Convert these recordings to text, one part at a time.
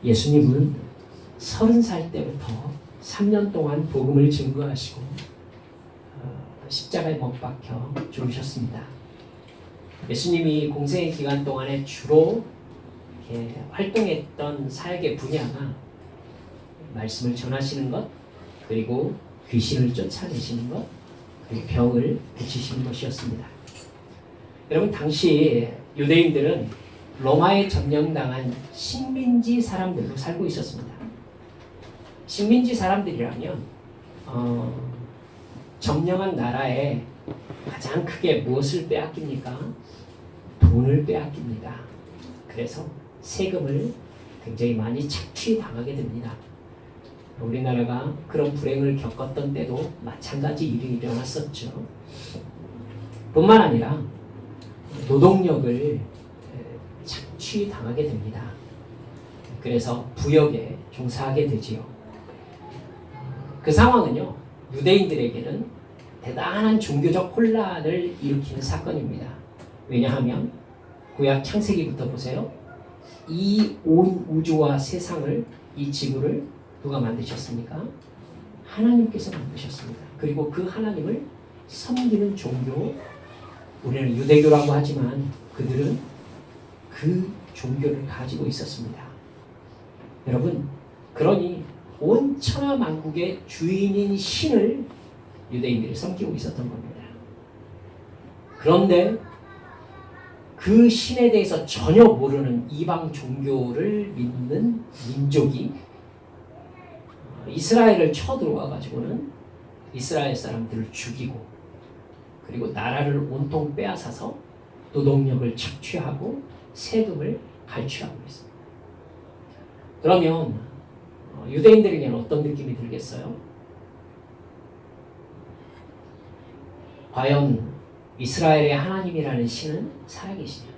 예수님은 30살 때부터 3년 동안 복음을 증거하시고 십자가에 못 박혀 죽으셨습니다. 예수님이 공생의 기간 동안에 주로 활동했던 사역의 분야가 말씀을 전하시는 것, 그리고 귀신을 쫓아내시는 것, 그리고 병을 고치시는 것이었습니다. 여러분, 당시 유대인들은 로마에 점령당한 식민지 사람들로 살고 있었습니다. 식민지 사람들이라면 점령한 나라에 가장 크게 무엇을 빼앗깁니까? 돈을 빼앗깁니다. 그래서 세금을 굉장히 많이 착취당하게 됩니다. 우리나라가 그런 불행을 겪었던 때도 마찬가지 일이 일어났었죠. 뿐만 아니라 노동력을 착취당하게 됩니다. 그래서 부역에 종사하게 되지요. 그 상황은요, 유대인들에게는 대단한 종교적 혼란을 일으키는 사건입니다. 왜냐하면 구약 창세기부터 보세요. 이 온 우주와 세상을, 이 지구를 누가 만드셨습니까? 하나님께서 만드셨습니다. 그리고 그 하나님을 섬기는 종교, 우리는 유대교라고 하지만 그들은 그 종교를 가지고 있었습니다. 여러분, 그러니 온 천하 만국의 주인인 신을 유대인들이 섬기고 있었던 겁니다. 그런데 그 신에 대해서 전혀 모르는 이방 종교를 믿는 민족이 이스라엘을 쳐들어와 가지고는 이스라엘 사람들을 죽이고, 그리고 나라를 온통 빼앗아서 노동력을 착취하고 세금을 갈취하고 있습니다. 그러면 유대인들에게는 어떤 느낌이 들겠어요? 과연 이스라엘의 하나님이라는 신은 살아계시냐?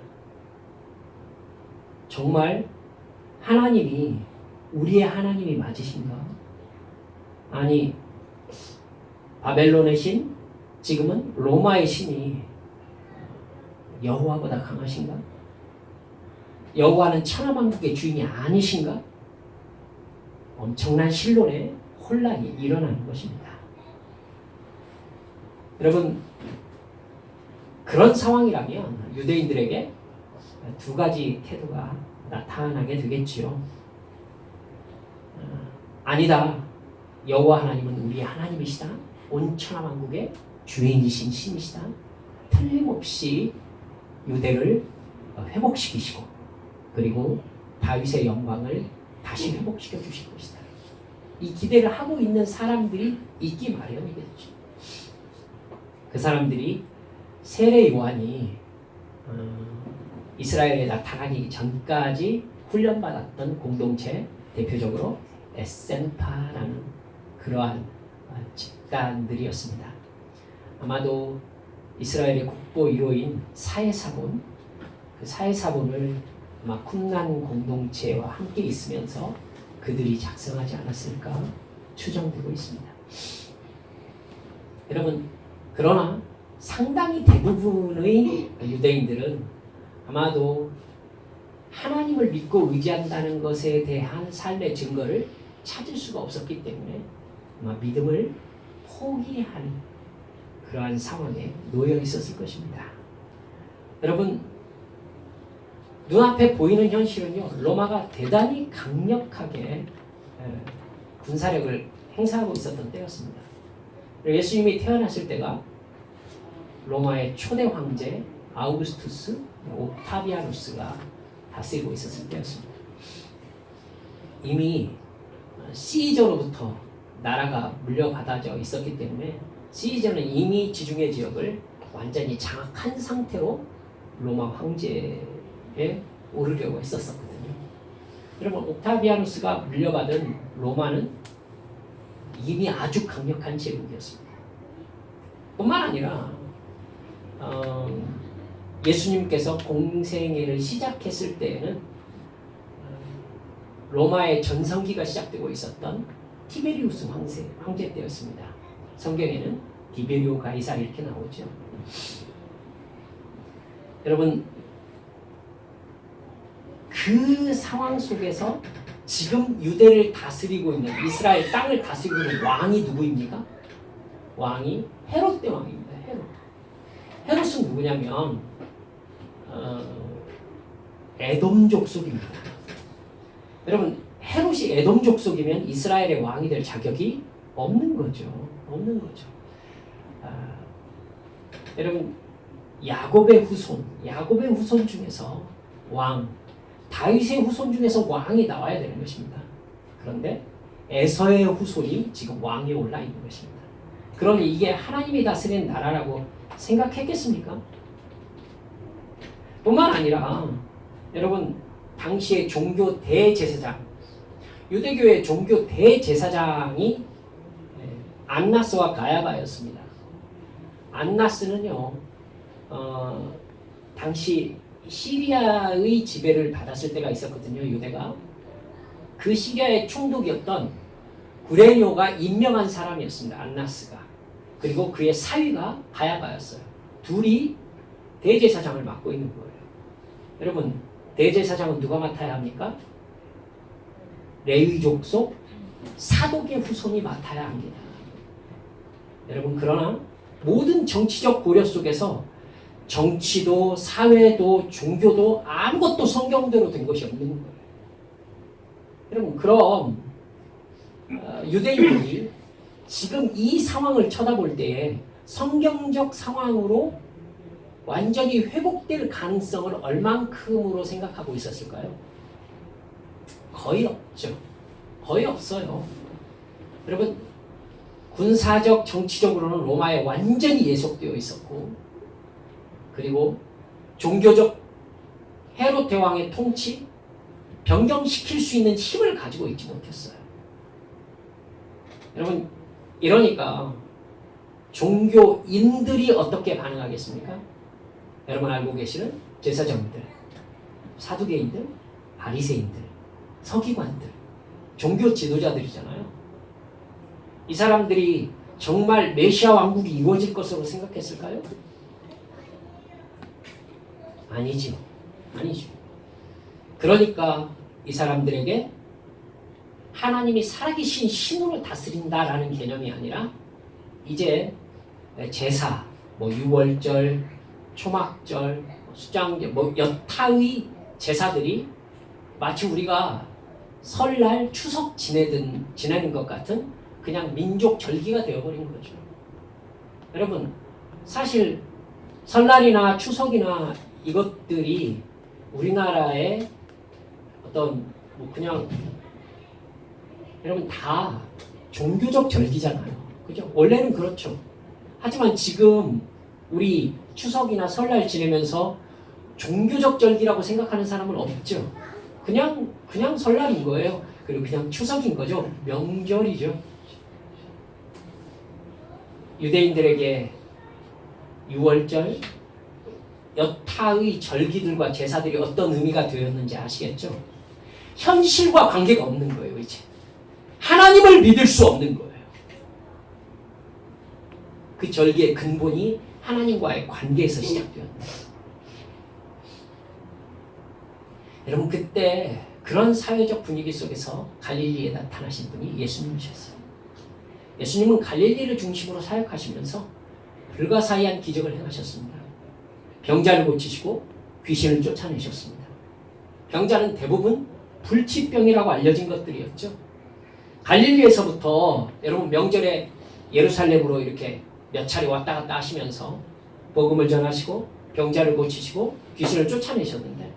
정말 하나님이 우리의 하나님이 맞으신가? 아니, 바벨론의 신, 지금은 로마의 신이 여호와보다 강하신가? 여호와는 천하만국의 주인이 아니신가? 엄청난 신론의 혼란이 일어나는 것입니다. 여러분, 그런 상황이라면 유대인들에게 두 가지 태도가 나타나게 되겠지요. 아니다, 여호와 하나님은 우리의 하나님이시다. 온 천하만국의 주인이신 신이시다. 틀림없이 유대를 회복시키시고, 그리고 다윗의 영광을 다시 회복시켜 주실 것이다. 이 기대를 하고 있는 사람들이 있기 마련이겠죠. 그 사람들이 세례 요한이 이스라엘에 나타나기 전까지 훈련받았던 공동체, 대표적으로 에센파라는 그러한 집단들이었습니다. 아마도 이스라엘의 국보 1호인 사해사본, 그 사해사본을 아마 쿰란 공동체와 함께 있으면서 그들이 작성하지 않았을까 추정되고 있습니다. 여러분, 그러나 상당히 대부분의 유대인들은 아마도 하나님을 믿고 의지한다는 것에 대한 삶의 증거를 찾을 수가 없었기 때문에 아마 믿음을 포기하는 그러한 상황에 놓여 있었을 것입니다. 여러분, 눈앞에 보이는 현실은요, 로마가 대단히 강력하게 군사력을 행사하고 있었던 때였습니다. 예수님이 태어났을 때가 로마의 초대 황제 아우구스투스 옥타비아누스가 다스리고 있었을 때였습니다. 이미 시저로부터 나라가 물려받아져 있었기 때문에 시저는 이미 지중해 지역을 완전히 장악한 상태로 로마 황제에 오르려고 했었거든요. 여러분, 옥타비아누스가 물려받은 로마는 이미 아주 강력한 제국이었습니다. 뿐만 아니라 예수님께서 공생애를 시작했을 때에는 로마의 전성기가 시작되고 있었던 티베리우스 황제 때였습니다. 성경에는 디베리오 가이사 이렇게 나오죠. 여러분, 그 상황 속에서 지금 유대를 다스리고 있는, 이스라엘 땅을 다스리고 있는 왕이 누구입니까? 왕이 헤롯 대왕입니다. 헤롯은 누구냐면 에돔 족속입니다. 여러분, 헤롯이 에돔 족속이면 이스라엘의 왕이 될 자격이 없는 거죠. 없는 거죠. 여러분, 야곱의 후손 중에서 왕, 다윗의 후손 중에서 왕이 나와야 되는 것입니다. 그런데 에서의 후손이 지금 왕이 올라 있는 것입니다. 그러면 이게 하나님이 다스리는 나라라고 생각했겠습니까? 뿐만 아니라 여러분, 당시의 종교 대제사장, 유대교의 종교 대제사장이 안나스와 가야바였습니다. 안나스는요, 당시 시리아의 지배를 받았을 때가 있었거든요. 유대가. 그 시리아의 총독이었던 구레뇨가 임명한 사람이었습니다. 안나스가. 그리고 그의 사위가 가야바였어요. 둘이 대제사장을 맡고 있는 거예요. 여러분, 대제사장은 누가 맡아야 합니까? 레위 족속 사독의 후손이 맡아야 합니다. 여러분, 그러나 모든 정치적 고려 속에서 정치도 사회도 종교도 아무것도 성경대로 된 것이 없는 거예요. 여러분, 그럼 유대인들이 지금 이 상황을 쳐다볼 때에 성경적 상황으로 완전히 회복될 가능성을 얼만큼으로 생각하고 있었을까요? 거의 없죠. 거의 없어요. 여러분, 군사적, 정치적으로는 로마에 완전히 예속되어 있었고, 그리고 종교적 헤롯 대왕의 통치, 변경시킬 수 있는 힘을 가지고 있지 못했어요. 여러분, 이러니까 종교인들이 어떻게 반응하겠습니까? 여러분 알고 계시는 제사장들, 사두개인들, 바리새인들, 서기관들, 종교 지도자들이잖아요. 이 사람들이 정말 메시아 왕국이 이루어질 것으로 생각했을까요? 아니죠. 아니죠. 그러니까 이 사람들에게 하나님이 살아계신 신으로 다스린다라는 개념이 아니라 이제 제사, 유월절, 초막절, 수장절, 여타의 제사들이 마치 우리가 설날, 추석 지내는 것 같은 그냥 민족 절기가 되어버린 거죠. 여러분, 사실 설날이나 추석이나 이것들이 우리나라의 어떤 그냥 여러분 다 종교적 절기잖아요. 그죠? 원래는 그렇죠. 하지만 지금 우리 추석이나 설날 지내면서 종교적 절기라고 생각하는 사람은 없죠. 그냥 설날인 거예요. 그리고 그냥 추석인 거죠. 명절이죠. 유대인들에게 유월절, 여타의 절기들과 제사들이 어떤 의미가 되었는지 아시겠죠? 현실과 관계가 없는 거예요, 이제. 하나님을 믿을 수 없는 거예요. 그 절기의 근본이 하나님과의 관계에서 시작되었다. 여러분, 그때 그런 사회적 분위기 속에서 갈릴리에 나타나신 분이 예수님이셨어요. 예수님은 갈릴리를 중심으로 사역하시면서 불가사의한 기적을 행하셨습니다. 병자를 고치시고 귀신을 쫓아내셨습니다. 병자는 대부분 불치병이라고 알려진 것들이었죠. 갈릴리에서부터 여러분 명절에 예루살렘으로 이렇게 몇 차례 왔다 갔다 하시면서 복음을 전하시고 병자를 고치시고 귀신을 쫓아내셨는데,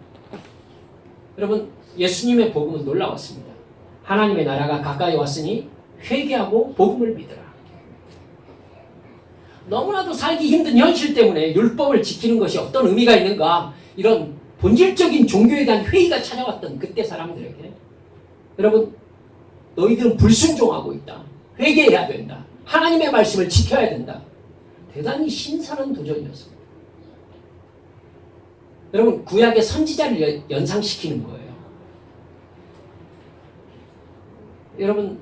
여러분 예수님의 복음은 놀라웠습니다. 하나님의 나라가 가까이 왔으니 회개하고 복음을 믿으라. 너무나도 살기 힘든 현실 때문에 율법을 지키는 것이 어떤 의미가 있는가, 이런 본질적인 종교에 대한 회의가 찾아왔던 그때 사람들에게, 여러분 너희들은 불순종하고 있다. 회개해야 된다. 하나님의 말씀을 지켜야 된다. 대단히 신선한 도전이었습니다. 여러분 구약의 선지자를 연상시키는 거예요. 여러분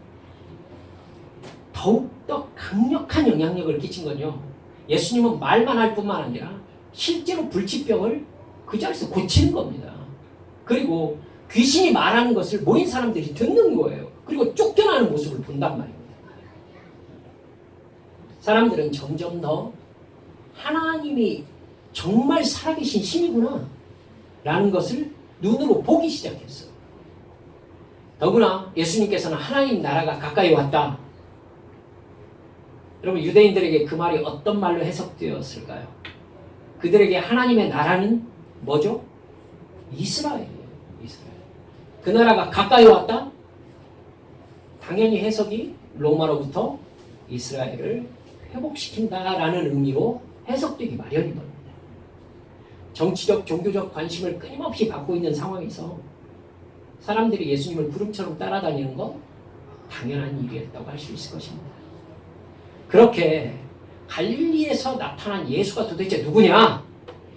더욱더 강력한 영향력을 끼친 건요, 예수님은 말만 할 뿐만 아니라 실제로 불치병을 그 자리에서 고치는 겁니다. 그리고 귀신이 말하는 것을 모인 사람들이 듣는 거예요. 그리고 쫓겨나는 모습을 본단 말입니다. 사람들은 점점 더 하나님이 정말 살아계신 신이구나 라는 것을 눈으로 보기 시작했어요. 더구나 예수님께서는 하나님 나라가 가까이 왔다. 여러분, 유대인들에게 그 말이 어떤 말로 해석되었을까요? 그들에게 하나님의 나라는 뭐죠? 이스라엘이에요. 이스라엘. 그 나라가 가까이 왔다? 당연히 해석이 로마로부터 이스라엘을 회복시킨다라는 의미로 해석되기 마련인 겁니다. 정치적, 종교적 관심을 끊임없이 받고 있는 상황에서 사람들이 예수님을 구름처럼 따라다니는 건 당연한 일이었다고 할 수 있을 것입니다. 그렇게 갈릴리에서 나타난 예수가 도대체 누구냐?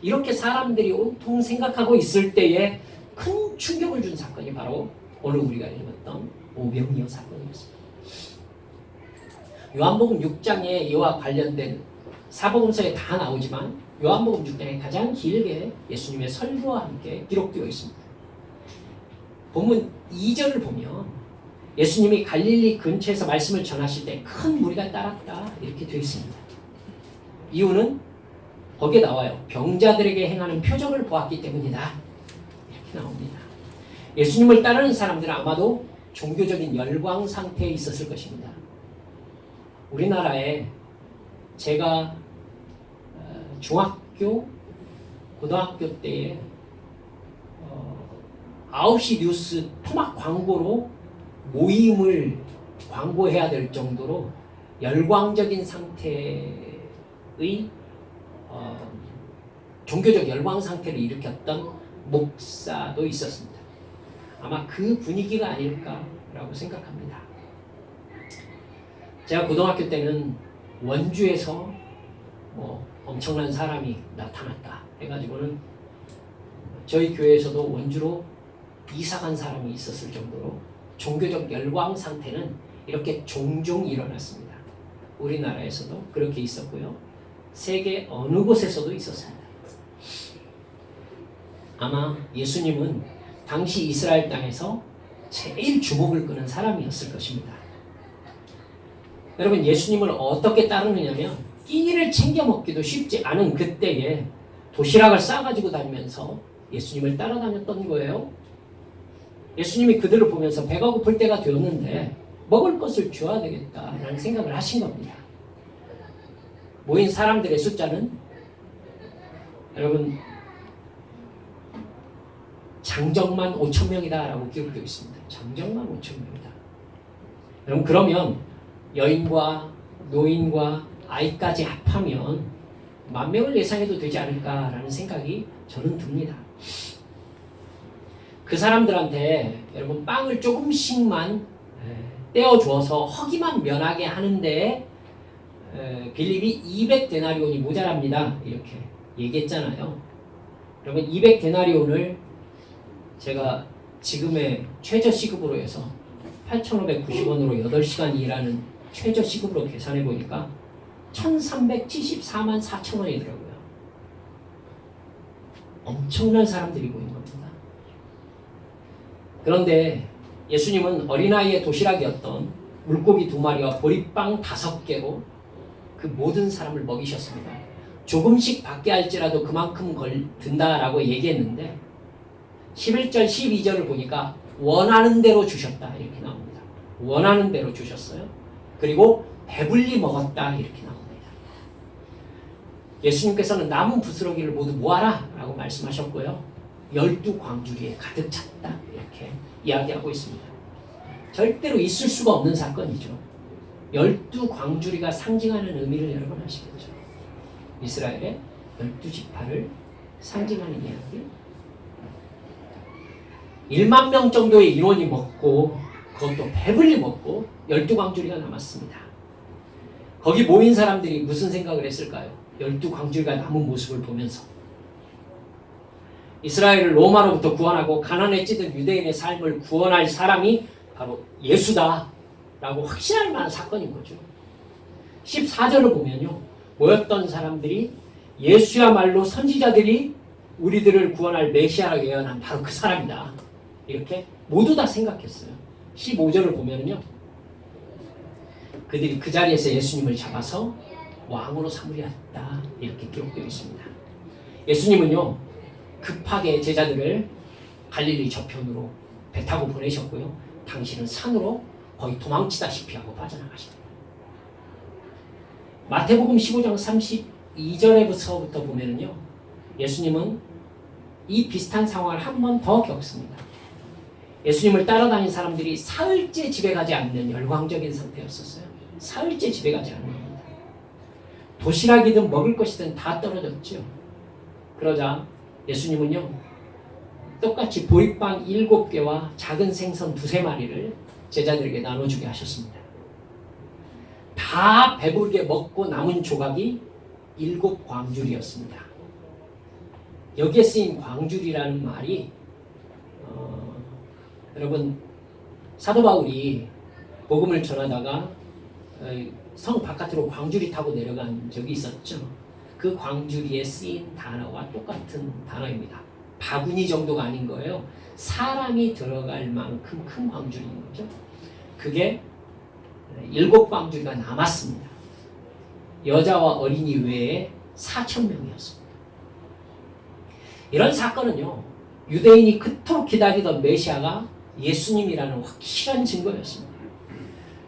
이렇게 사람들이 온통 생각하고 있을 때에 큰 충격을 준 사건이 바로 오늘 우리가 읽었던 오병이어 사건이었습니다. 요한복음 6장에 이와 관련된 사복음서에 다 나오지만 요한복음 6장에 가장 길게 예수님의 설교와 함께 기록되어 있습니다. 본문 2절을 보면 예수님이 갈릴리 근처에서 말씀을 전하실 때 큰 무리가 따랐다 이렇게 되어 있습니다. 이유는 거기에 나와요. 병자들에게 행하는 표적을 보았기 때문이다. 이렇게 나옵니다. 예수님을 따르는 사람들은 아마도 종교적인 열광 상태에 있었을 것입니다. 우리나라에 제가 중학교, 고등학교 때에 9시 뉴스 토막 광고로 모임을 광고해야 될 정도로 열광적인 상태의 종교적 열광 상태를 일으켰던 목사도 있었습니다. 아마 그 분위기가 아닐까라고 생각합니다. 제가 고등학교 때는 원주에서 엄청난 사람이 나타났다 해가지고는 저희 교회에서도 원주로 이사간 사람이 있었을 정도로 종교적 열광 상태는 이렇게 종종 일어났습니다. 우리나라에서도 그렇게 있었고요. 세계 어느 곳에서도 있었습니다. 아마 예수님은 당시 이스라엘 땅에서 제일 주목을 끄는 사람이었을 것입니다. 여러분, 예수님을 어떻게 따르느냐면 끼니를 챙겨 먹기도 쉽지 않은 그때에 도시락을 싸가지고 다니면서 예수님을 따라다녔던 거예요. 예수님이 그들을 보면서 배가 고플 때가 되었는데 먹을 것을 줘야 되겠다라는 생각을 하신 겁니다. 모인 사람들의 숫자는 여러분 장정만 5,000명이다 라고 기록되어 있습니다. 장정만 5,000명이다. 여러분, 그러면 여인과 노인과 아이까지 합하면 10,000명을 예상해도 되지 않을까라는 생각이 저는 듭니다. 그 사람들한테 여러분 빵을 조금씩만 떼어주어서 허기만 면하게 하는데 빌립이 200데나리온이 모자랍니다. 이렇게 얘기했잖아요. 여러분, 200데나리온을 제가 지금의 최저 시급으로 해서 8,590원으로 8시간 일하는 최저 시급으로 계산해 보니까 1,374만 4천 원이더라고요. 엄청난 사람들이 모인 겁니다. 그런데 예수님은 어린아이의 도시락이었던 물고기 2마리와 보리빵 5개로 그 모든 사람을 먹이셨습니다. 조금씩 받게 할지라도 그만큼 든다라고 얘기했는데 11절 12절을 보니까 원하는 대로 주셨다 이렇게 나옵니다. 원하는 대로 주셨어요. 그리고 배불리 먹었다 이렇게 나옵니다. 예수님께서는 남은 부스러기를 모두 모아라 라고 말씀하셨고요. 12광주리에 가득 찼다 이렇게 이야기하고 있습니다. 절대로 있을 수가 없는 사건이죠. 12광주리가 상징하는 의미를 여러분 아시겠죠? 이스라엘의 12지파를 상징하는 이야기. 1만 명 정도의 인원이 먹고 그것도 배불리 먹고 12광주리가 남았습니다. 거기 모인 사람들이 무슨 생각을 했을까요? 12광주리가 남은 모습을 보면서 이스라엘을 로마로부터 구원하고 가난에 찌든 유대인의 삶을 구원할 사람이 바로 예수다 라고 확신할 만한 사건인 거죠. 14절을 보면요, 모였던 사람들이 예수야말로 선지자들이 우리들을 구원할 메시아라고 예언한 바로 그 사람이다 이렇게 모두 다 생각했어요. 15절을 보면요. 그들이 그 자리에서 예수님을 잡아서 왕으로 삼으려 했다. 이렇게 기록되어 있습니다. 예수님은요. 급하게 제자들을 갈릴리 저편으로 배 타고 보내셨고요. 당신은 산으로 거의 도망치다시피 하고 빠져나가십니다. 마태복음 15장 32절에부터 보면요. 예수님은 이 비슷한 상황을 한 번 더 겪습니다. 예수님을 따라다닌 사람들이 사흘째 집에 가지 않는 열광적인 상태였었어요. 사흘째 집에 가지 않는 겁니다. 도시락이든 먹을 것이든 다 떨어졌죠. 그러자 예수님은요. 똑같이 보리빵 7개와 작은 생선 2~3마리를 제자들에게 나눠주게 하셨습니다. 다 배부르게 먹고 남은 조각이 7광줄이었습니다. 여기에 쓰인 광줄이라는 말이 여러분 사도 바울이 복음을 전하다가 성 바깥으로 광주리 타고 내려간 적이 있었죠. 그 광주리에 쓰인 단어와 똑같은 단어입니다. 바구니 정도가 아닌 거예요. 사람이 들어갈 만큼 큰 광주리인 거죠. 그게 7광주리가 남았습니다. 여자와 어린이 외에 4,000명이었습니다. 이런 사건은요. 유대인이 그토록 기다리던 메시아가 예수님이라는 확실한 증거였습니다.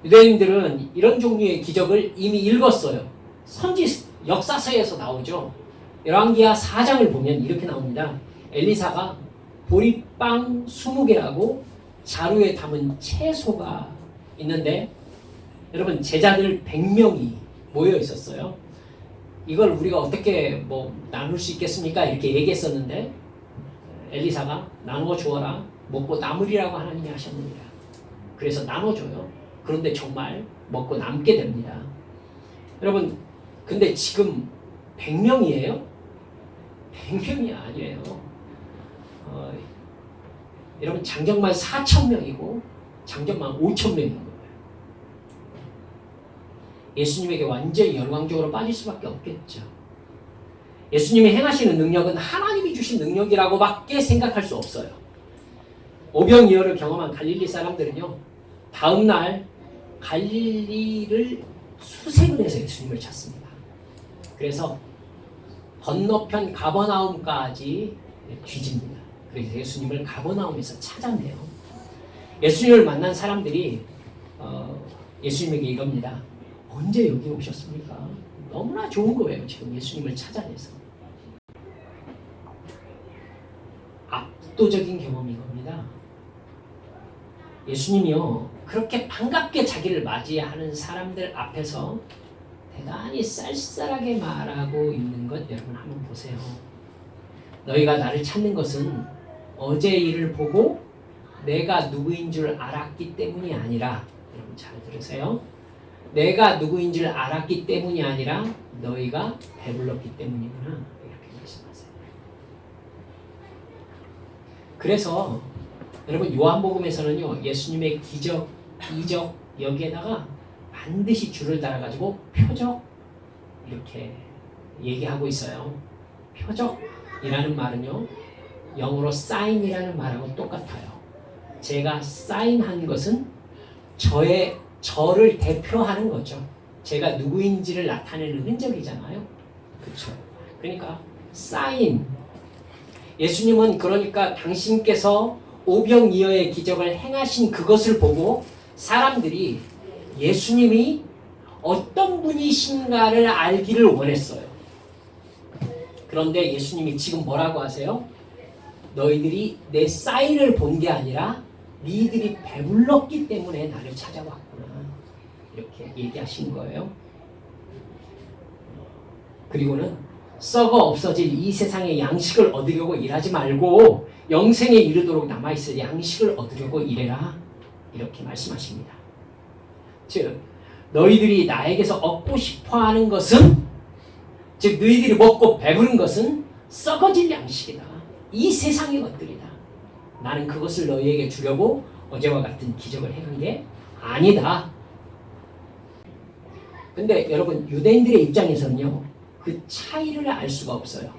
유대인들은 이런 종류의 기적을 이미 읽었어요. 선지 역사서에서 나오죠. 열왕기하 4장을 보면 이렇게 나옵니다. 엘리사가 보리빵 20개라고 자루에 담은 채소가 있는데 여러분 제자들 100명이 모여 있었어요. 이걸 우리가 어떻게 나눌 수 있겠습니까? 이렇게 얘기했었는데 엘리사가 나누어 주어라 먹고 남으리라고 하나님이 하셨느니라. 그래서 나눠줘요. 그런데 정말 먹고 남게 됩니다. 여러분 근데 지금 100명이에요? 100명이 아니에요. 여러분 장정만 4,000명이고 장정만 5,000명인 거예요. 예수님에게 완전히 열광적으로 빠질 수밖에 없겠죠. 예수님이 행하시는 능력은 하나님이 주신 능력이라고밖에 생각할 수 없어요. 오병이어를 경험한 갈릴리 사람들은요. 다음날 갈릴리를 수색을 해서 예수님을 찾습니다. 그래서 건너편 가버나움까지 뒤집니다. 그래서 예수님을 가버나움에서 찾아내요. 예수님을 만난 사람들이 예수님에게 이겁니다. 언제 여기 오셨습니까? 너무나 좋은 거예요. 지금 예수님을 찾아내서. 압도적인 경험인 겁니다. 예수님이요. 그렇게 반갑게 자기를 맞이하는 사람들 앞에서 대단히 쌀쌀하게 말하고 있는 것 여러분 한번 보세요. 너희가 나를 찾는 것은 어제 일을 보고 내가 누구인 줄 알았기 때문이 아니라 여러분 잘 들으세요. 내가 누구인 줄 알았기 때문이 아니라 너희가 배불렀기 때문이구나 이렇게 말씀하세요. 그래서 여러분 요한복음에서는요. 예수님의 기적, 이적 여기에다가 반드시 줄을 달아가지고 표적 이렇게 얘기하고 있어요. 표적이라는 말은요. 영어로 sign이라는 말하고 똑같아요. 제가 sign한 것은 저를 대표하는 거죠. 제가 누구인지를 나타내는 흔적이잖아요. 그렇죠. 그러니까 sign. 예수님은 그러니까 당신께서 오병이어의 기적을 행하신 그것을 보고 사람들이 예수님이 어떤 분이신가를 알기를 원했어요. 그런데 예수님이 지금 뭐라고 하세요? 너희들이 내 사인을 본 게 아니라 너희들이 배불렀기 때문에 나를 찾아왔구나. 이렇게 얘기하신 거예요. 그리고는 썩어 없어질 이 세상의 양식을 얻으려고 일하지 말고 영생에 이르도록 남아있을 양식을 얻으려고 일해라. 이렇게 말씀하십니다. 즉 너희들이 나에게서 얻고 싶어하는 것은 즉 너희들이 먹고 배부른 것은 썩어질 양식이다. 이 세상의 것들이다. 나는 그것을 너희에게 주려고 어제와 같은 기적을 행한 게 아니다. 근데 여러분 유대인들의 입장에서는요. 그 차이를 알 수가 없어요.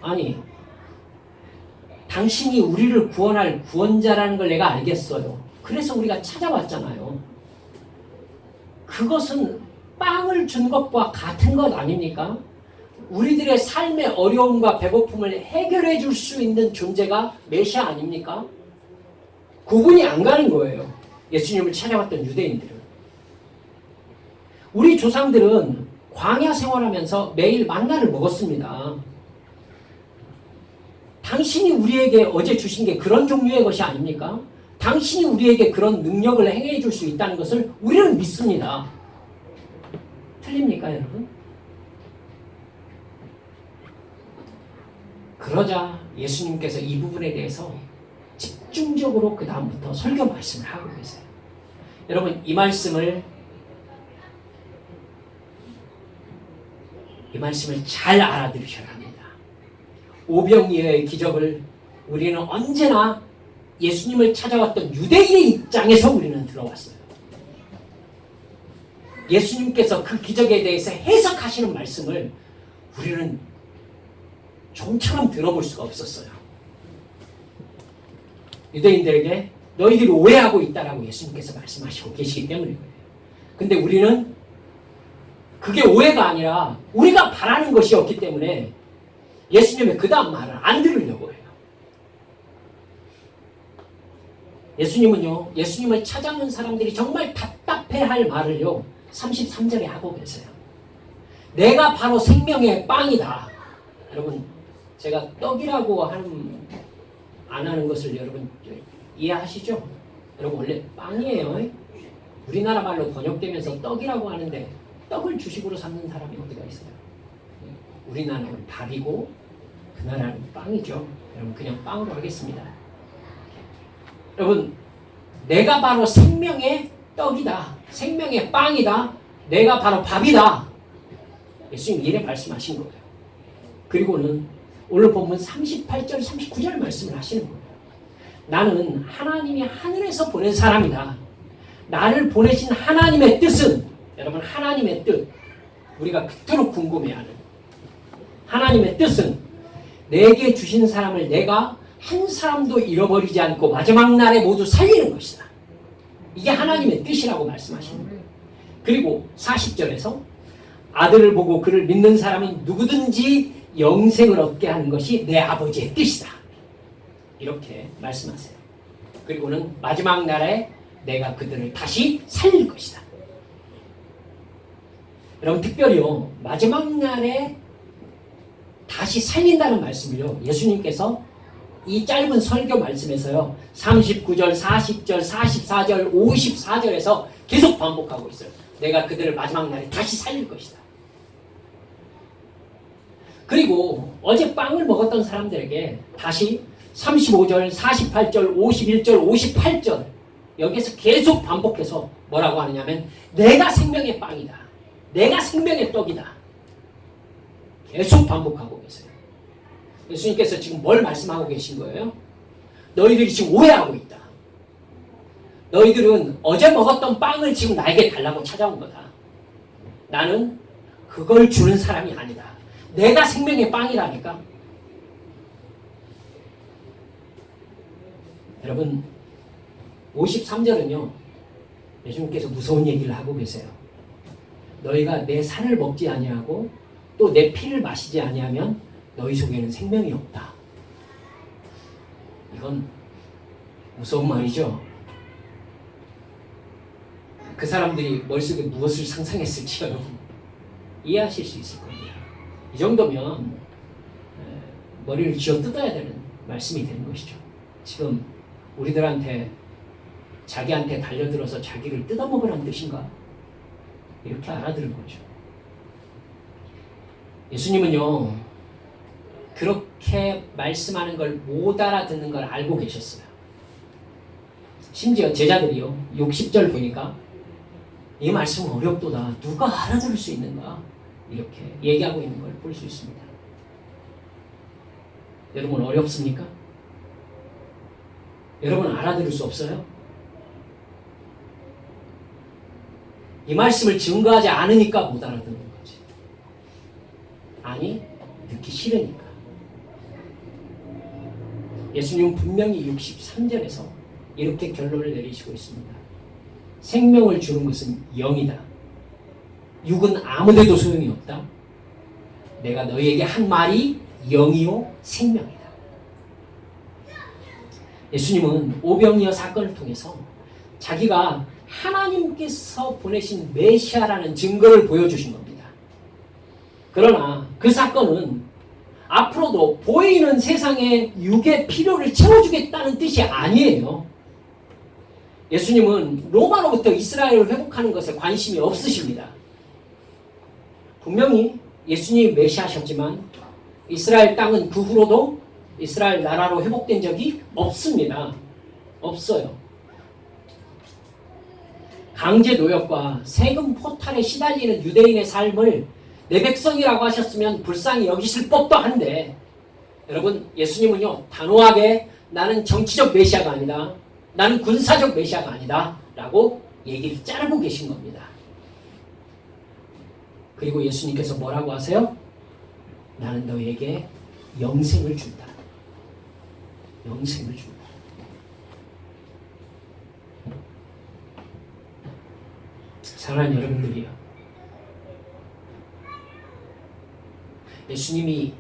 아니 당신이 우리를 구원할 구원자라는 걸 내가 알겠어요. 그래서 우리가 찾아왔잖아요. 그것은 빵을 준 것과 같은 것 아닙니까? 우리들의 삶의 어려움과 배고픔을 해결해 줄 수 있는 존재가 메시아 아닙니까? 구분이 안 가는 거예요. 예수님을 찾아왔던 유대인들은. 우리 조상들은 광야 생활하면서 매일 만나를 먹었습니다. 당신이 우리에게 어제 주신 게 그런 종류의 것이 아닙니까? 당신이 우리에게 그런 능력을 행해 줄 수 있다는 것을 우리는 믿습니다. 틀립니까, 여러분? 그러자 예수님께서 이 부분에 대해서 집중적으로 그 다음부터 설교 말씀을 하고 계세요. 여러분, 이 말씀을 잘 알아들으셔야 합니다. 오병이어의 기적을 우리는 언제나 예수님을 찾아왔던 유대인의 입장에서 우리는 들어왔어요. 예수님께서 그 기적에 대해서 해석하시는 말씀을 우리는 좀처럼 들어볼 수가 없었어요. 유대인들에게 너희들이 오해하고 있다라고 예수님께서 말씀하시고 계시기 때문인 거예요. 근데 우리는 그게 오해가 아니라 우리가 바라는 것이었기 때문에 예수님의 그 다음 말을 안 들으려고 해요. 예수님은요, 예수님을 찾아오는 사람들이 정말 답답해할 말을요, 33절에 하고 계세요. 내가 바로 생명의 빵이다. 여러분, 제가 떡이라고 안 하는 것을 여러분 이해하시죠? 여러분, 원래 빵이에요. 우리나라 말로 번역되면서 떡이라고 하는데 떡을 주식으로 삼는 사람이 어디가 있어요? 우리나라는 밥이고 그 나라는 빵이죠. 여러분, 그냥 빵으로 하겠습니다. 여러분, 내가 바로 생명의 떡이다. 생명의 빵이다. 내가 바로 밥이다. 예수님 이래 말씀하신 거예요. 그리고는 오늘 본문 38절, 39절 말씀을 하시는 거예요. 나는 하나님이 하늘에서 보낸 사람이다. 나를 보내신 하나님의 뜻은, 여러분, 하나님의 뜻, 우리가 그토록 궁금해하는 하나님의 뜻은 내게 주신 사람을 내가 한 사람도 잃어버리지 않고 마지막 날에 모두 살리는 것이다. 이게 하나님의 뜻이라고 말씀하시는 거예요. 그리고 40절에서 아들을 보고 그를 믿는 사람은 누구든지 영생을 얻게 하는 것이 내 아버지의 뜻이다. 이렇게 말씀하세요. 그리고는 마지막 날에 내가 그들을 다시 살릴 것이다. 여러분, 특별히요, 마지막 날에 다시 살린다는 말씀을요, 예수님께서 이 짧은 설교 말씀에서요, 39절, 40절, 44절, 54절에서 계속 반복하고 있어요. 내가 그들을 마지막 날에 다시 살릴 것이다. 그리고 어제 빵을 먹었던 사람들에게 다시 35절, 48절, 51절, 58절 여기에서 계속 반복해서 뭐라고 하느냐면 내가 생명의 빵이다. 내가 생명의 떡이다. 계속 반복하고 계세요. 예수님께서 지금 뭘 말씀하고 계신 거예요? 너희들이 지금 오해하고 있다. 너희들은 어제 먹었던 빵을 지금 나에게 달라고 찾아온 거다. 나는 그걸 주는 사람이 아니다. 내가 생명의 빵이라니까. 여러분, 53절은요, 예수님께서 무서운 얘기를 하고 계세요. 너희가 내 살을 먹지 아니하고 또 내 피를 마시지 아니하면 너희 속에는 생명이 없다. 이건 무서운 말이죠. 그 사람들이 머릿속에 무엇을 상상했을지 여러분 이해하실 수 있을 겁니다. 이 정도면 머리를 쥐어 뜯어야 되는 말씀이 되는 것이죠. 지금 우리들한테 자기한테 달려들어서 자기를 뜯어먹으라는 뜻인가? 이렇게 알아들은 거죠. 예수님은요, 그렇게 말씀하는 걸 못 알아듣는 걸 알고 계셨어요. 심지어 제자들이요, 60절 보니까 이 말씀은 어렵도다. 누가 알아들을 수 있는가? 이렇게 얘기하고 있는 걸 볼 수 있습니다. 여러분, 어렵습니까? 여러분, 알아들을 수 없어요? 이 말씀을 증거하지 않으니까 못 알아듣는 거지. 아니, 듣기 싫으니까. 예수님은 분명히 63절에서 이렇게 결론을 내리시고 있습니다. 생명을 주는 것은 영이다. 육은 아무데도 소용이 없다. 내가 너희에게 한 말이 영이요 생명이다. 예수님은 오병이어 사건을 통해서 자기가 하나님께서 보내신 메시아라는 증거를 보여주신 겁니다. 그러나 그 사건은 앞으로도 보이는 세상의 육의 필요를 채워주겠다는 뜻이 아니에요. 예수님은 로마로부터 이스라엘을 회복하는 것에 관심이 없으십니다. 분명히 예수님이 메시아셨지만 이스라엘 땅은 그 후로도 이스라엘 나라로 회복된 적이 없습니다. 없어요. 강제 노역과 세금 포탈에 시달리는 유대인의 삶을 내 백성이라고 하셨으면 불쌍히 여기실 법도 한데, 여러분, 예수님은요 단호하게 나는 정치적 메시아가 아니다, 나는 군사적 메시아가 아니다 라고 얘기를 자르고 계신 겁니다. 그리고 예수님께서 뭐라고 하세요? 나는 너에게 영생을 준다. 영생을 준다. 사랑하는 여러분들이요, 예수님이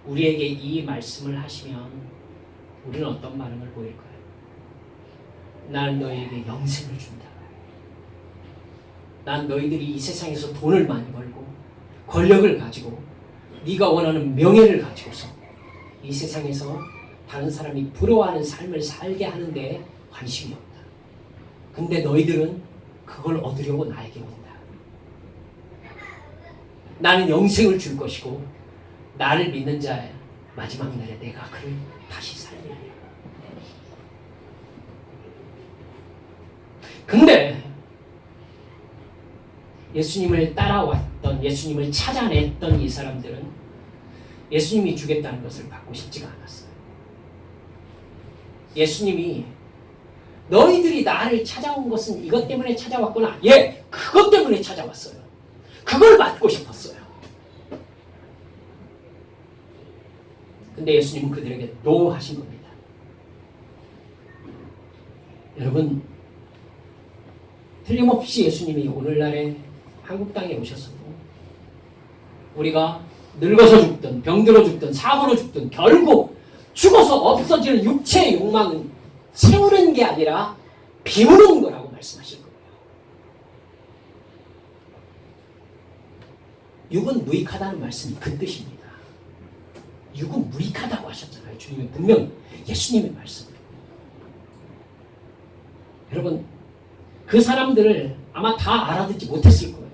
우리에게 이 말씀을 하시면 우리는 어떤 반응을 보일까요? 나는 너희에게 영생을 준다. 난 너희들이 이 세상에서 돈을 많이 벌고 권력을 가지고 네가 원하는 명예를 가지고서 이 세상에서 다른 사람이 부러워하는 삶을 살게 하는데 관심이 없다. 근데 너희들은 그걸 얻으려고 나에게 온다. 나는 영생을 줄 것이고 나를 믿는 자의 마지막 날에 내가 그를 다시 살리리라. 근데 예수님을 따라왔던, 예수님을 찾아냈던 이 사람들은 예수님이 주겠다는 것을 받고 싶지가 않았어요. 예수님이 너희들이 나를 찾아온 것은 이것 때문에 찾아왔구나. 예, 그것 때문에 찾아왔어요. 그걸 받고 싶었어요. 근데 예수님은 그들에게 노 하신 겁니다. 여러분, 틀림없이 예수님이 오늘날에 한국 땅에 오셨어도 우리가 늙어서 죽든 병들어 죽든 사고로 죽든 결국 죽어서 없어지는 육체의 욕망은 채우는 게 아니라 비우는 거라고 말씀하실 거예요. 육은 무익하다는 말씀이 그 뜻입니다. 육은 무익하다고 하셨잖아요. 주님이 분명히 예수님의 말씀으로. 여러분, 그 사람들을 아마 다 알아듣지 못했을 거예요.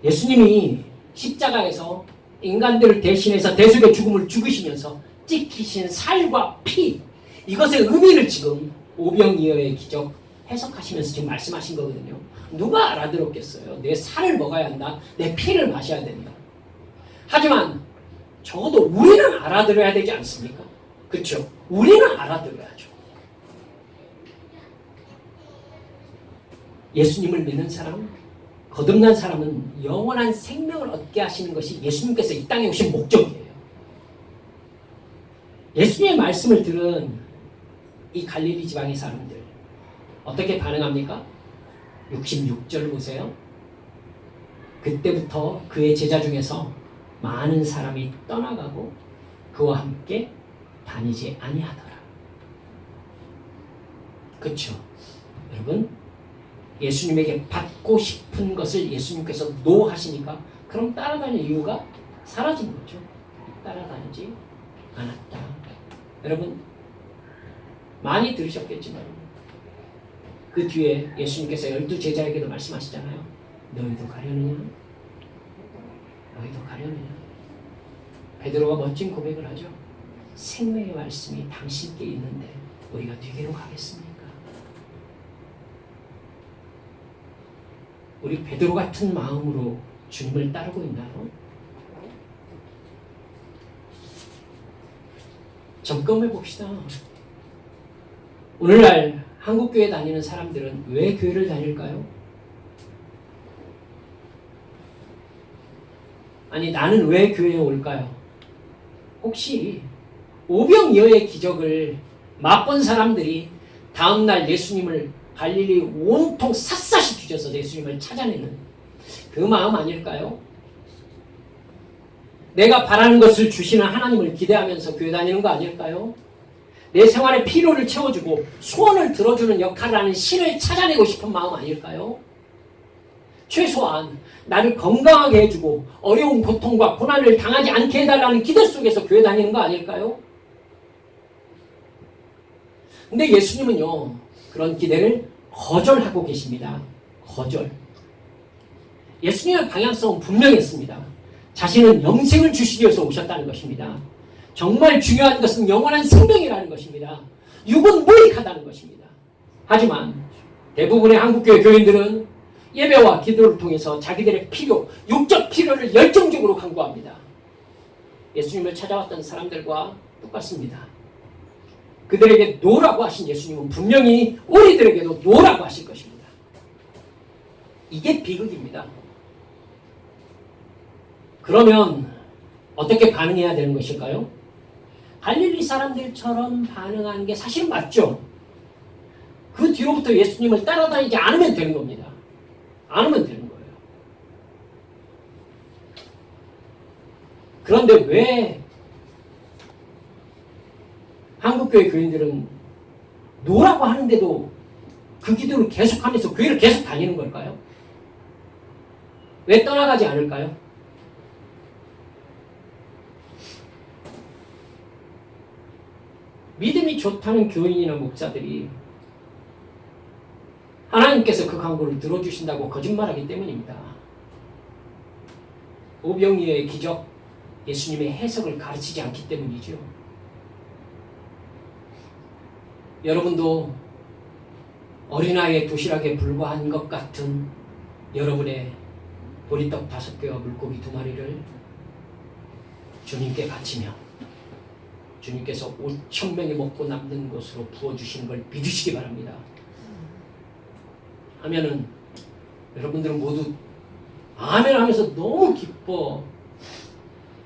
예수님이 십자가에서 인간들을 대신해서 대속의 죽음을 죽으시면서 찍히신 살과 피, 이것의 의미를 지금 오병이어의 기적 해석하시면서 지금 말씀하신 거거든요. 누가 알아들었겠어요? 내 살을 먹어야 한다, 내 피를 마셔야 된다. 하지만 적어도 우리는 알아들어야 되지 않습니까? 그렇죠? 우리는 알아들어야죠. 예수님을 믿는 사람, 거듭난 사람은 영원한 생명을 얻게 하시는 것이 예수님께서 이 땅에 오신 목적이에요. 예수님의 말씀을 들은 이 갈릴리 지방의 사람들 어떻게 반응합니까? 66절 보세요. 그때부터 그의 제자 중에서 많은 사람이 떠나가고 그와 함께 다니지 아니하더라. 그렇죠? 여러분, 예수님에게 받고 싶은 것을 예수님께서 노 하시니까 그럼 따라다닐 이유가 사라진 거죠. 따라다니지 않았다. 여러분, 많이 들으셨겠지만 그 뒤에 예수님께서 12제자에게도 말씀하시잖아요. 너희도 가려느냐? 너희도 가려느냐? 베드로가 멋진 고백을 하죠. 생명의 말씀이 당신께 있는데 우리가 뒤로 가겠습니까? 우리 베드로 같은 마음으로 주님을 따르고 있나요? 점검해 봅시다. 오늘날 한국교회 다니는 사람들은 왜 교회를 다닐까요? 아니, 나는 왜 교회에 올까요? 혹시 오병이어의 기적을 맛본 사람들이 다음날 예수님을 갈릴리 온통 샅샅이 뒤져서 예수님을 찾아내는 그 마음 아닐까요? 내가 바라는 것을 주시는 하나님을 기대하면서 교회 다니는 거 아닐까요? 내 생활의 필요를 채워주고 소원을 들어주는 역할을 하는 신을 찾아내고 싶은 마음 아닐까요? 최소한 나를 건강하게 해주고 어려운 고통과 고난을 당하지 않게 해달라는 기대 속에서 교회 다니는 거 아닐까요? 근데 예수님은요, 그런 기대를 거절하고 계십니다. 거절. 예수님의 방향성은 분명했습니다. 자신은 영생을 주시기 위해서 오셨다는 것입니다. 정말 중요한 것은 영원한 생명이라는 것입니다. 육은 무익하다는 것입니다. 하지만 대부분의 한국교회 교인들은 예배와 기도를 통해서 자기들의 필요, 육적 필요를 열정적으로 강구합니다. 예수님을 찾아왔던 사람들과 똑같습니다. 그들에게 노라고 하신 예수님은 분명히 우리들에게도 노라고 하실 것입니다. 이게 비극입니다. 그러면 어떻게 반응해야 되는 것일까요? 갈릴리 사람들처럼 반응하는 게 사실은 맞죠. 그 뒤로부터 예수님을 따라다니지 않으면 되는 겁니다. 않으면 되는 거예요. 그런데 왜 한국교회 교인들은 노라고 하는데도 그 기도를 계속하면서 교회를 계속 다니는 걸까요? 왜 떠나가지 않을까요? 믿음이 좋다는 교인이나 목사들이 하나님께서 그 강구를 들어주신다고 거짓말하기 때문입니다. 오병이어의 기적, 예수님의 해석을 가르치지 않기 때문이죠. 여러분도 어린아이의 도시락에 불과한 것 같은 여러분의 보리떡 5개와 물고기 2마리를 주님께 바치며 주님께서 5,000명이 먹고 남는 것으로 부어주시는 걸 믿으시기 바랍니다. 하면은 여러분들은 모두 아멘 하면서 너무 기뻐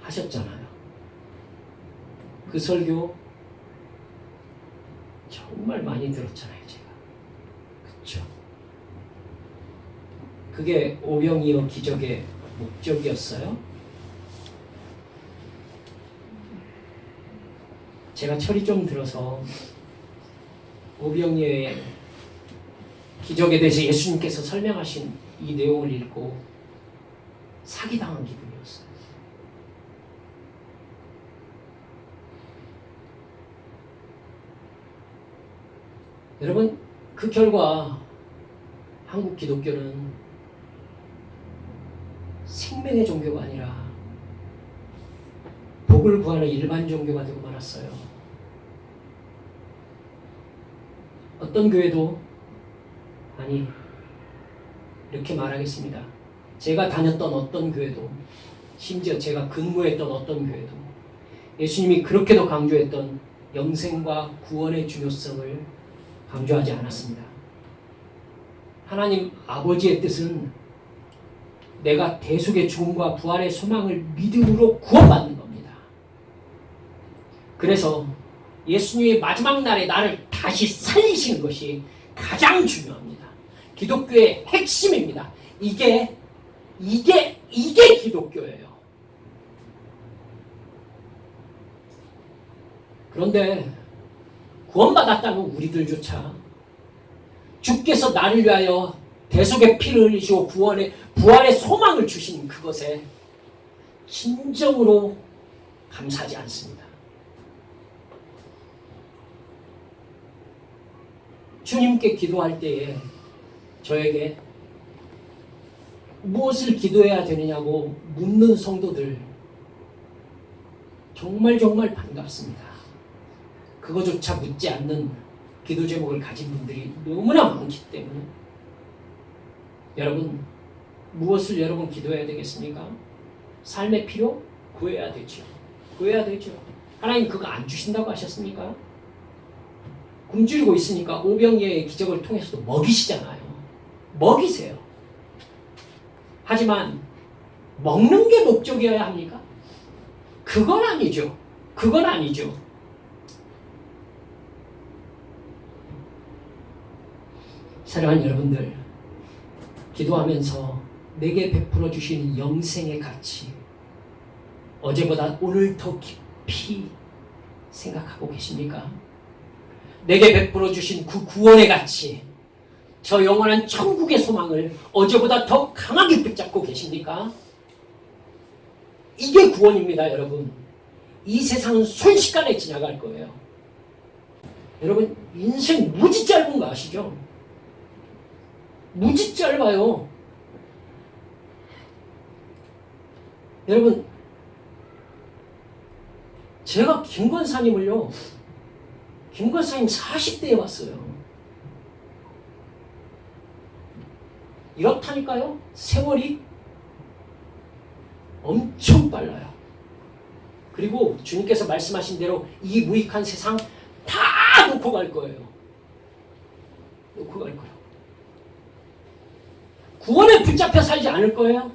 하셨잖아요. 그 설교 정말 많이 들었잖아요, 제가. 그렇죠? 그게 오병이어 기적의 목적이었어요. 제가 철이 좀 들어서 오병이어의 기적에 대해서 예수님께서 설명하신 이 내용을 읽고 사기당한 기분이었어요. 여러분, 그 결과 한국 기독교는 생명의 종교가 아니라 복을 구하는 일반 종교가 되고 말았어요. 어떤 교회도 아니 이렇게 말하겠습니다. 제가 다녔던 어떤 교회도 심지어 제가 근무했던 어떤 교회도 예수님이 그렇게도 강조했던 영생과 구원의 중요성을 강조하지 않았습니다. 하나님 아버지의 뜻은 내가 대속의 죽음과 부활의 소망을 믿음으로 구원받는 겁니다. 그래서 예수님이 마지막 날에 나를 다시 살리시는 것이 가장 중요합니다. 기독교의 핵심입니다. 이게 기독교예요. 그런데 구원받았다는 우리들조차 주께서 나를 위하여 대속의 피를 흘리시고 부활의 소망을 주신 그것에 진정으로 감사하지 않습니다. 주님께 기도할 때에 저에게 무엇을 기도해야 되느냐고 묻는 성도들 정말 반갑습니다. 그거조차 묻지 않는 기도 제목을 가진 분들이 너무나 많기 때문에 여러분 무엇을 여러분 기도해야 되겠습니까? 삶의 필요? 구해야 되죠. 하나님 그거 안 주신다고 하셨습니까? 굶주리고 있으니까 오병이어의 기적을 통해서도 먹이시잖아요. 먹이세요. 하지만 먹는 게 목적이어야 합니까? 그건 아니죠. 사랑하는 여러분들, 기도하면서 내게 베풀어 주신 영생의 가치, 어제보다 오늘 더 깊이 생각하고 계십니까? 내게 베풀어 주신 그 구원의 가치, 저 영원한 천국의 소망을 어제보다 더 강하게 붙잡고 계십니까? 이게 구원입니다, 여러분. 이 세상은 순식간에 지나갈 거예요. 여러분, 인생 무지 짧은 거 아시죠? 무지 짧아요. 여러분, 제가 김권사님을요, 김권사님 40대에 봤어요. 이렇다니까요? 세월이 엄청 빨라요. 그리고 주님께서 말씀하신 대로 이 무익한 세상 다 놓고 갈 거예요. 놓고 갈 거예요. 구원에 붙잡혀 살지 않을 거예요.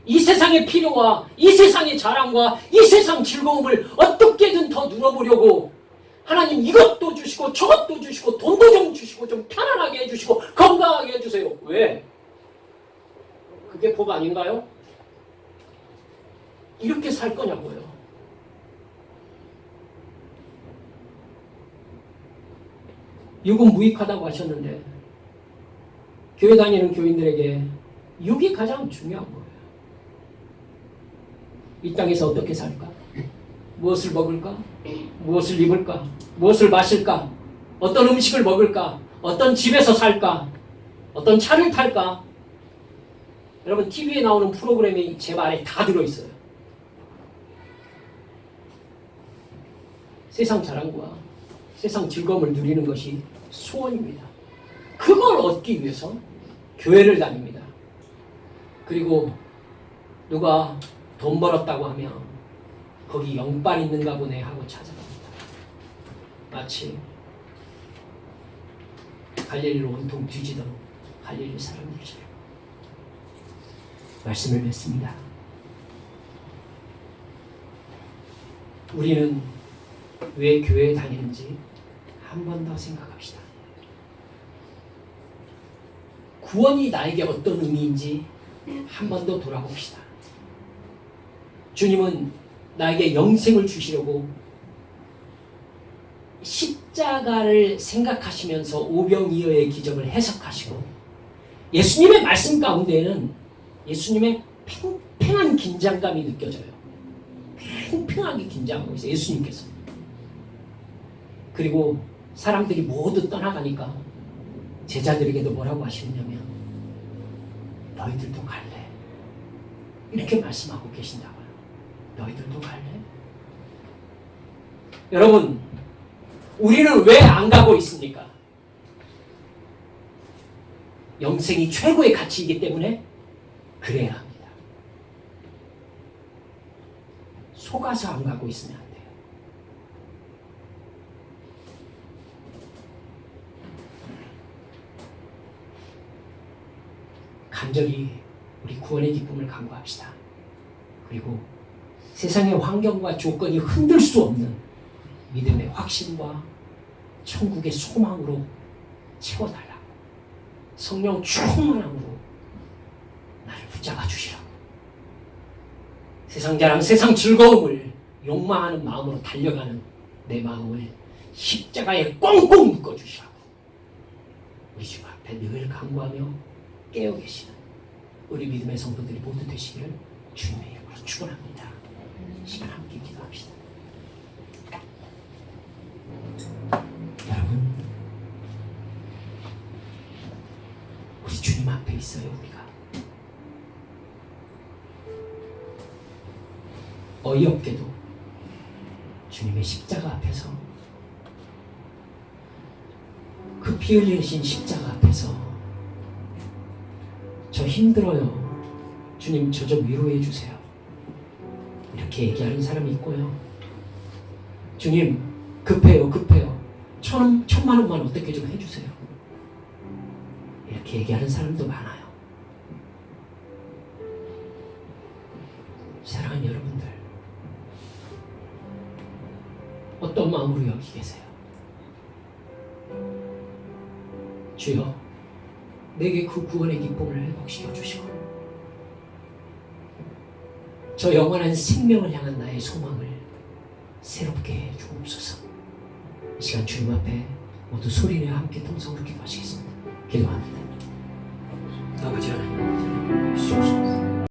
이 세상의 필요와 이 세상의 자랑과 이 세상 즐거움을 어떻게든 더 누려보려고 하나님 이것도 주시고 저것도 주시고 돈도 좀 주시고 좀 편안하게 해주시고 건강하게 해주세요. 왜? 그게 복 아닌가요? 이렇게 살 거냐고요. 육은 무익하다고 하셨는데 교회 다니는 교인들에게 육이 가장 중요한 거예요. 이 땅에서 어떻게 살까? 무엇을 먹을까? 무엇을 입을까? 무엇을 마실까? 어떤 음식을 먹을까? 어떤 집에서 살까? 어떤 차를 탈까? 여러분, TV에 나오는 프로그램이 제 말에 다 들어있어요. 세상 자랑과 세상 즐거움을 누리는 것이 소원입니다. 그걸 얻기 위해서 교회를 다닙니다. 그리고 누가 돈 벌었다고 하면 거기 영빨 있는가 보네 하고 찾아갑니다. 마치 갈릴리로 온통 뒤지도록 갈릴리 사람들처럼. 말씀을 맺습니다. 우리는 왜 교회에 다니는지 한 번 더 생각합시다. 구원이 나에게 어떤 의미인지 한 번 더 돌아봅시다. 주님은 나에게 영생을 주시려고 십자가를 생각하시면서 오병이어의 기적을 해석하시고 예수님의 말씀 가운데에는 예수님의 팽팽한 긴장감이 느껴져요. 팽팽하게 긴장하고 있어요. 예수님께서. 그리고 사람들이 모두 떠나가니까 제자들에게도 뭐라고 하시느냐면 너희들도 갈래? 이렇게 말씀하고 계신다고요. 너희들도 갈래? 여러분, 우리는 왜 안 가고 있습니까? 영생이 최고의 가치이기 때문에 그래야 합니다. 속아서 안 가고 있으면 안 돼요. 간절히 우리 구원의 기쁨을 간구합시다. 그리고 세상의 환경과 조건이 흔들 수 없는 믿음의 확신과 천국의 소망으로 채워달라고. 성령 충만함으로 나를 붙잡아 주시라고. 세상 자랑, 세상 즐거움을 욕망하는 마음으로 달려가는 내 마음을 십자가에 꽁꽁 묶어주시라고. 우리 주 앞에 늘 간구하며 깨어 계시는 우리 믿음의 성도들이 모두 되시기를 주님의 이름으로 축원합니다. 시간 함께 기도합시다. 여러분, 우리 주님 앞에 있어요. 우리가 어이없게도 주님의 십자가 앞에서, 그 피 흘리신 십자가 앞에서 저 힘들어요. 주님 저 좀 위로해 주세요. 이렇게 얘기하는 사람이 있고요. 주님 급해요. 천만 원만 어떻게 좀 해주세요. 이렇게 얘기하는 사람도 많아요. 사랑하는 여러분들, 어떤 마음으로 여기 계세요? 주여 내게 그 구원의 기쁨을 회복시켜 주시고 저 영원한 생명을 향한 나의 소망을 새롭게 해 주옵소서. 이 시간 주님 앞에 모두 소리내어 함께 통성으로 기도하시겠습니다. 기도합니다. 아버지 하나님